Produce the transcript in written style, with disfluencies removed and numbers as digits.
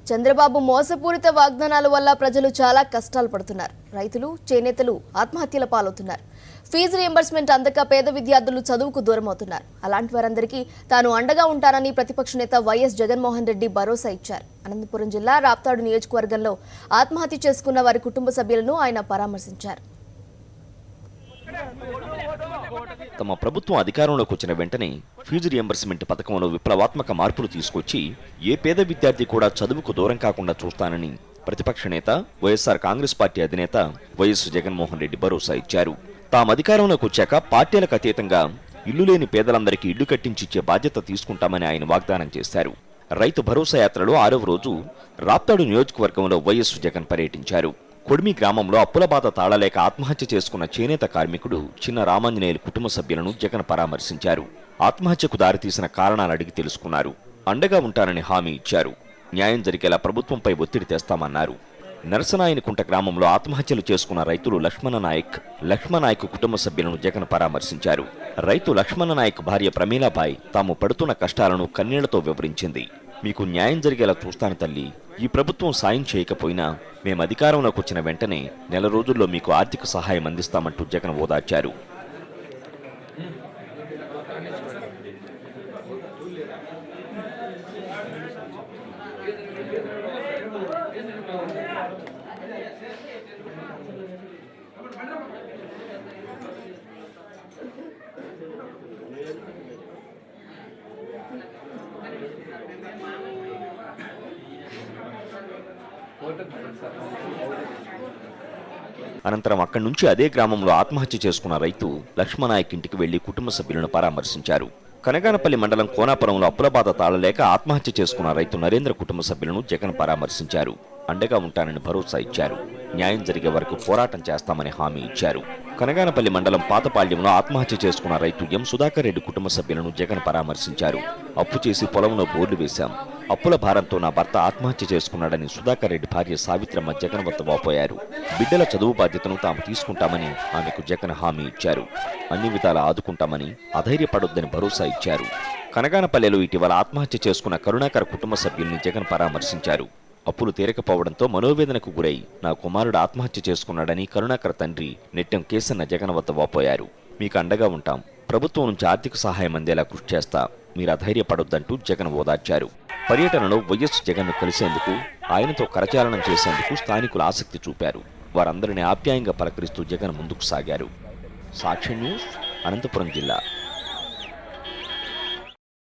చంద్రబాబు మోసపూరిత వాగ్దానాల వల్ల ప్రజలు చాలా కష్టాలు పడుతున్నారు. రైతులు, చేనేతలు ఆత్మహత్యల పాలవుతున్నారు. ఫీజు రియంబర్స్మెంట్ అందక పేద విద్యార్థులు చదువుకు దూరం అవుతున్నారు. అలాంటి వారందరికీ తాను అండగా ఉంటానని ప్రతిపక్ష నేత వైఎస్ జగన్మోహన్ రెడ్డి భరోసా ఇచ్చారు. అనంతపురం జిల్లా రాప్తాడు నియోజకవర్గంలో ఆత్మహత్య చేసుకున్న వారి కుటుంబ సభ్యులను ఆయన పరామర్శించారు. తమ ప్రభుత్వం అధికారంలోకి వచ్చిన వెంటనే ఫీజు రియంబర్స్మెంట్ పథకంలో విప్లవాత్మక మార్పులు తీసుకొచ్చి ఏ పేద విద్యార్థి కూడా చదువుకు దూరం కాకుండా చూస్తానని ప్రతిపక్ష నేత వైఎస్ఆర్ కాంగ్రెస్ పార్టీ అధినేత వైఎస్ జగన్మోహన్ రెడ్డి భరోసా ఇచ్చారు. తాము అధికారంలోకి వచ్చాక పార్టీలకు అతీతంగా ఇల్లు లేని పేదలందరికీ ఇల్లు కట్టించిచ్చే బాధ్యత తీసుకుంటామని ఆయన వాగ్దానం చేశారు. రైతు భరోసా యాత్రలో 6వ రోజు రాప్తాడు నియోజకవర్గంలో వైఎస్ జగన్ పర్యటించారు. కొడిమి గ్రామంలో అప్పుల బాధ తాళలేక ఆత్మహత్య చేసుకున్న చేనేత కార్మికుడు చిన్న రామాంజనేయులు కుటుంబ సభ్యులను జగన్ పరామర్శించారు. ఆత్మహత్యకు దారితీసిన కారణాలు అడిగి తెలుసుకున్నారు. అండగా ఉంటానని హామీ ఇచ్చారు. న్యాయం జరిగేలా ప్రభుత్వంపై ఒత్తిడి తెస్తామన్నారు. నరసనాయనకుంట గ్రామంలో ఆత్మహత్యలు చేసుకున్న రైతులు లక్ష్మణనాయక్ కుటుంబ సభ్యులను జగన్ పరామర్శించారు. రైతు లక్ష్మణనాయక్ భార్య ప్రమీలాబాయ్ తాము పడుతున్న కష్టాలను కన్నీళ్లతో వివరించింది. మీకు న్యాయం జరిగేలా చూస్తాను తల్లి. ఈ ప్రభుత్వం సాయం చేయకపోయినా మేము అధికారంలోకి వచ్చిన వెంటనే నెల రోజుల్లో మీకు ఆర్థిక సహాయం అందిస్తామంటూ జగన్ ఓదార్చారు. అనంతరం అక్కడి నుంచి అదే గ్రామంలో ఆత్మహత్య చేసుకున్న రైతు లక్ష్మణనాయక్ ఇంటికి వెళ్లి కుటుంబ సభ్యులను పరామర్శించారు. కనగానపల్లి మండలం కోనాపురంలో అప్పుల బాధ తాళలేక ఆత్మహత్య చేసుకున్న రైతు నరేంద్ర కుటుంబ సభ్యులను జగన్ పరామర్శించారు. అండగా ఉంటానని భరోసా ఇచ్చారు. న్యాయం జరిగే వరకు పోరాటం చేస్తామని హామీ ఇచ్చారు. కనగానపల్లి మండలం పాతపాళ్యంలో ఆత్మహత్య చేసుకున్న రైతు ఎం సుధాకర్ రెడ్డి కుటుంబ సభ్యులను జగన్ పరామర్శించారు. అప్పు చేసి పొలంలో బోర్డు వేశాం. అప్పుల భారంతో నా భర్త ఆత్మహత్య చేసుకున్నాడని సుధాకర్ రెడ్డి భార్య సావిత్రమ్మ జగన్ వద్ద వాపోయారు. బిడ్డల చదువు బాధ్యతను తాము తీసుకుంటామని ఆమెకు జగన్ హామీ ఇచ్చారు. అన్ని విధాలా ఆదుకుంటామని, అధైర్యపడొద్దని భరోసా ఇచ్చారు. కనగానపల్లెలో ఇటీవల ఆత్మహత్య చేసుకున్న కరుణాకర్ కుటుంబ సభ్యుల్ని జగన్ పరామర్శించారు. అప్పులు తీరకపోవడంతో మనోవేదనకు గురై నా కుమారుడు ఆత్మహత్య చేసుకున్నాడని కరుణాకర్ తండ్రి నెట్టెం కేసన్న జగన్ వద్ద వాపోయారు. మీకు అండగా ఉంటాం. ప్రభుత్వం నుంచి ఆర్థిక సహాయం అందేలా కృషి చేస్తా. మీరు అధైర్యపడొద్దంటూ జగన్ ఓదార్చారు. పర్యటనలో వైఎస్ జగన్ను కలిసేందుకు, ఆయనతో కరచాలనం చేసేందుకు స్థానికులు ఆసక్తి చూపారు. వారందరినీ ఆప్యాయంగా పలకరిస్తూ జగన్ ముందుకు సాగారు. సాక్షి న్యూస్, అనంతపురం జిల్లా.